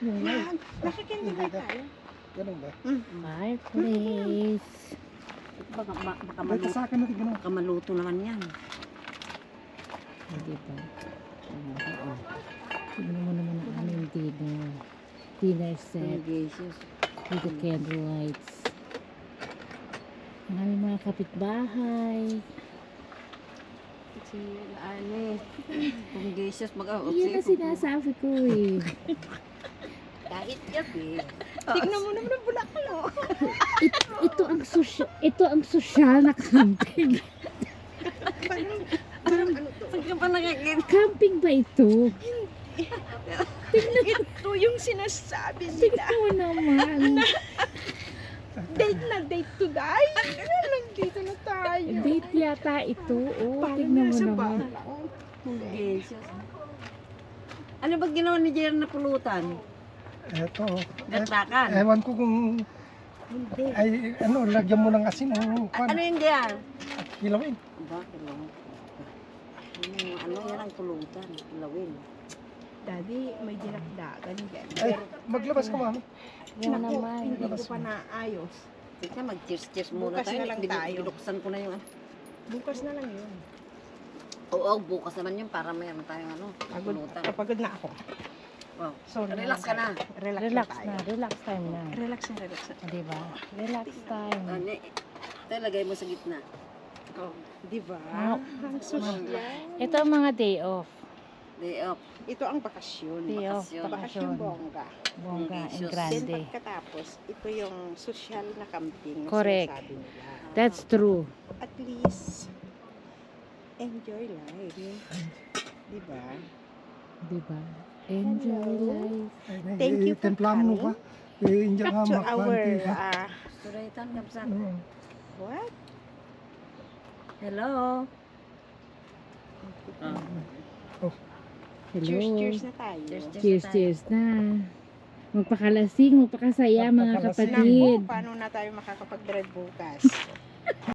Yan. Nakikindi ba tayo? Ganun ba? Fireplace. Baka Dito sa akin natin ganun. maluto naman yan. Hindi ba? Tignan mo naman ang aming dinner. Dinner set Jesus. with the candle lights. Ang aming mga kapitbahay. Si Ane. Kung Jesus Iyan ang sinasabi ko eh. Kahit yan eh. Tignan mo naman ang bulaklak. Ito ang sosyal na camping. Parang ano to? Saan ka pa nakikita? Camping ba ito? Ito yung sinasabi nila. Tingnan mo naman. Date na date to die. Lang dito na tayo. Date yata ito. Oh, Parang tingnan mo nasa naman. bahay. Jesus. Ano ba ginawa ni Jer na pulutan? Eto. Gatakan. Ewan ko kung Hindi. ay ano, lagyan mo ng asin o Ano pan. yung Jer? Kilawin. Bakit lang? Ano yan ang pulutan? Lawin. Daddy, may dinakdagan yan. Ay, maglabas ka mami. Yan Naku, naman. hindi ko pa naayos. Teka, mag-cheers-cheers muna Bukas tayo. na lang tayo. Binuksan ko na yung ano. Bukas na lang yun. Oo, bukas naman yun para mayroon tayong ano. Pulutan. Kapagod na ako. Wow. Sorry Relax ka na. Relax, Relax na tayo. na. Relax time na. Relax na, relax na. Diba? Relax time. Ano, lagay mo sa gitna. Oh, di ba? Ah, Ang social. Ito ang mga day off. Day off. Ito ang bakasyon. Day off. Bakasyon. Bakasyon Bakasyon. bongga. Bongga and Delicious. Then grande. pagkatapos, ito yung social na camping na Correct. sinasabi nila. That's true. At least, enjoy life. Di ba? Diba? Enjoy life. Thank you for Templa mo ba? Eh, hindi Back nga to our, makbanti ka. Suraitan, kapsan. Ano? what? Hello. Hello. Cheers, cheers na tayo. Cheers, cheers na. Magpakalasing, magpakasaya mga Magpakalasing. kapatid. Naku, paano na tayo makakapag-drive bukas?